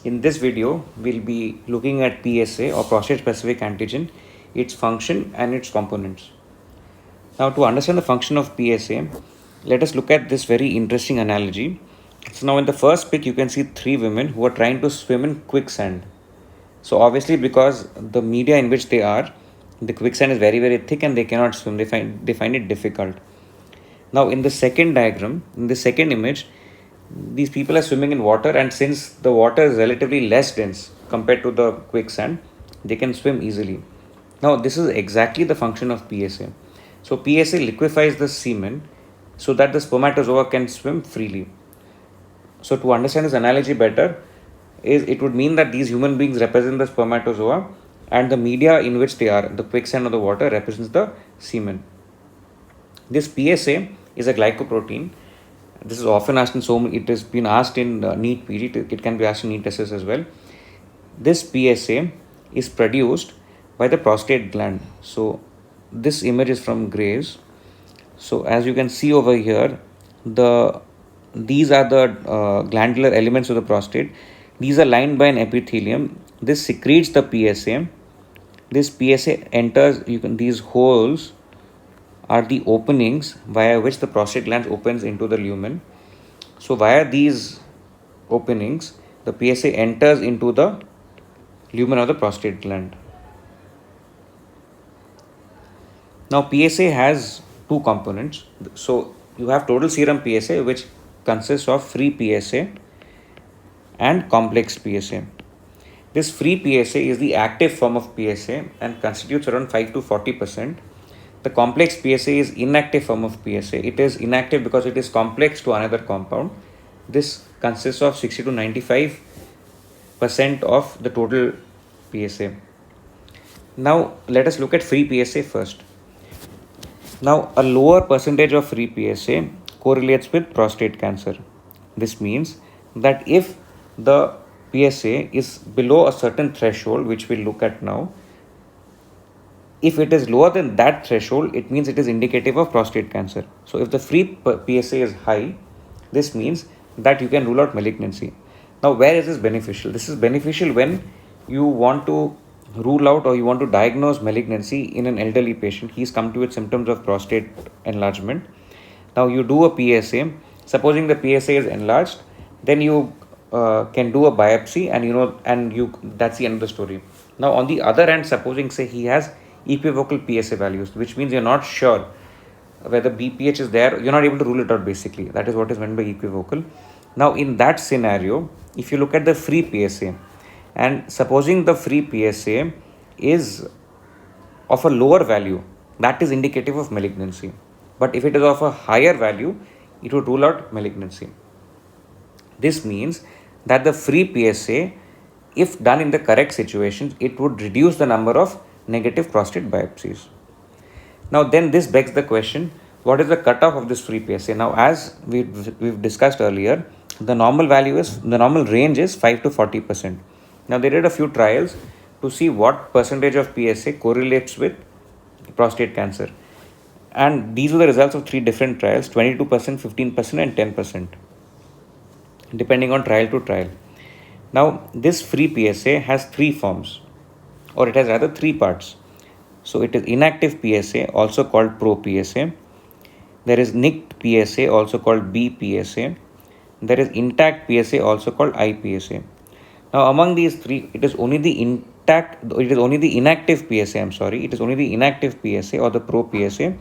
In this video, we'll be looking at PSA or prostate specific antigen, its function and its components. Now, to understand the function of PSA, let us look at this very interesting analogy. So, now in the first pic, you can see three women who are trying to swim in quicksand. So, obviously, because the media in which they are, the quicksand is very, very thick and they cannot swim, they find it difficult. Now, in the second diagram, in the second image, these people are swimming in water, and since the water is relatively less dense compared to the quicksand, they can swim easily. Now, this is exactly the function of PSA. So, PSA liquefies the semen so that the spermatozoa can swim freely. So, to understand this analogy better, it would mean that these human beings represent the spermatozoa and the media in which they are, the quicksand or the water, represents the semen. This PSA is a glycoprotein. This is often asked in it has been asked in NEET PG, it can be asked in NEET SS as well. This PSA is produced by the prostate gland. So this image is from Graves. So as you can see over here, these are the glandular elements of the prostate. These are lined by an epithelium. This secretes the PSA. This PSA enters, these holes are the openings via which the prostate gland opens into the lumen. So via these openings, the PSA enters into the lumen of the prostate gland. Now PSA has two components. So you have total serum PSA, which consists of free PSA and complex PSA. This free PSA is the active form of PSA and constitutes around 5 to 40%. The complex PSA is inactive form of PSA. It is inactive because it is complex to another compound. This consists of 60 to 95% of the total PSA. Now let us look at free PSA first. Now a lower percentage of free PSA correlates with prostate cancer. This means that if the PSA is below a certain threshold, which we'll look at now, if it is lower than that threshold, it means it is indicative of prostate cancer. So if the free PSA is high, this means that you can rule out malignancy. Now, where is this beneficial? This is beneficial when you want to rule out or you want to diagnose malignancy in an elderly patient. He's come to you with symptoms of prostate enlargement. Now you do a PSA. Supposing the PSA is enlarged, then you can do a biopsy, and that's the end of the story. Now on the other hand, supposing say he has equivocal PSA values, which means you're not sure whether BPH is there, you're not able to rule it out basically. That is what is meant by equivocal. Now in that scenario, if you look at the free PSA, and supposing the free PSA is of a lower value, that is indicative of malignancy. But if it is of a higher value, it would rule out malignancy. This means that the free PSA, if done in the correct situations, it would reduce the number of negative prostate biopsies. Now then this begs the question, what is the cutoff of this free PSA? Now as we've discussed earlier, the normal range is 5 to 40%. Now they did a few trials to see what percentage of PSA correlates with prostate cancer. And these are the results of three different trials, 22%, 15% and 10%, depending on trial to trial. Now this free PSA has three forms, or it has rather three parts. So it is inactive PSA, also called pro PSA. There is nicked PSA, also called BPSA. There is intact PSA, also called IPSA. Now among these three, it is only the inactive PSA, it is only the inactive PSA or the pro PSA,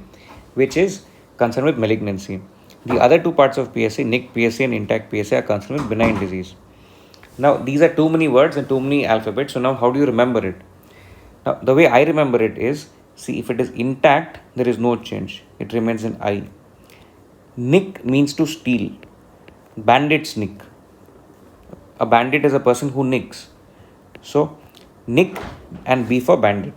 which is concerned with malignancy. The other two parts of PSA, nicked PSA and intact PSA, are concerned with benign disease. Now these are too many words and too many alphabets. So now how do you remember it? Now the way I remember it is, see, if it is intact, there is no change. It remains in I. Nick means to steal. Bandits nick. A bandit is a person who nicks. So nick and B for bandit.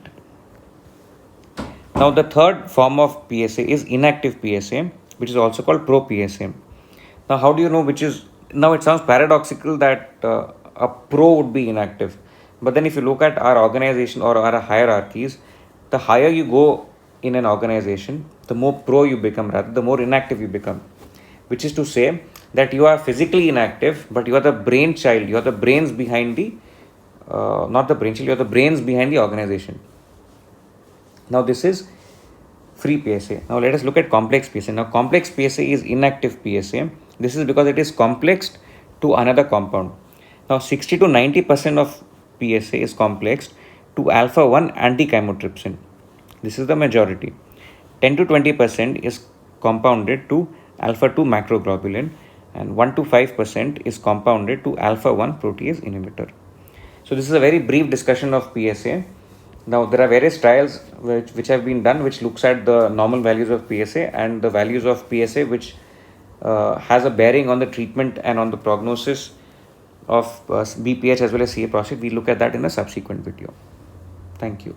Now the third form of PSA is inactive PSA, which is also called pro PSA. Now how do you know which is? Now it sounds paradoxical that a pro would be inactive. But then if you look at our organization or our hierarchies, the higher you go in an organization, the more pro you become, rather the more inactive you become. Which is to say that you are physically inactive, but you are the brainchild, you are the brains behind the, not the brainchild, you are the brains behind the organization. Now this is free PSA. Now let us look at complex PSA. Now complex PSA is inactive PSA. This is because it is complexed to another compound. Now 60 to 90% of PSA is complexed to alpha 1 anti-chymotrypsin. This is the majority. 10 to 20% is compounded to alpha 2 macroglobulin, and 1 to 5% is compounded to alpha 1 protease inhibitor. So this is a very brief discussion of PSA. Now there are various trials which have been done which looks at the normal values of PSA and the values of PSA which has a bearing on the treatment and on the prognosis of BPH as well as CA prostate. We look at that in a subsequent video. Thank you.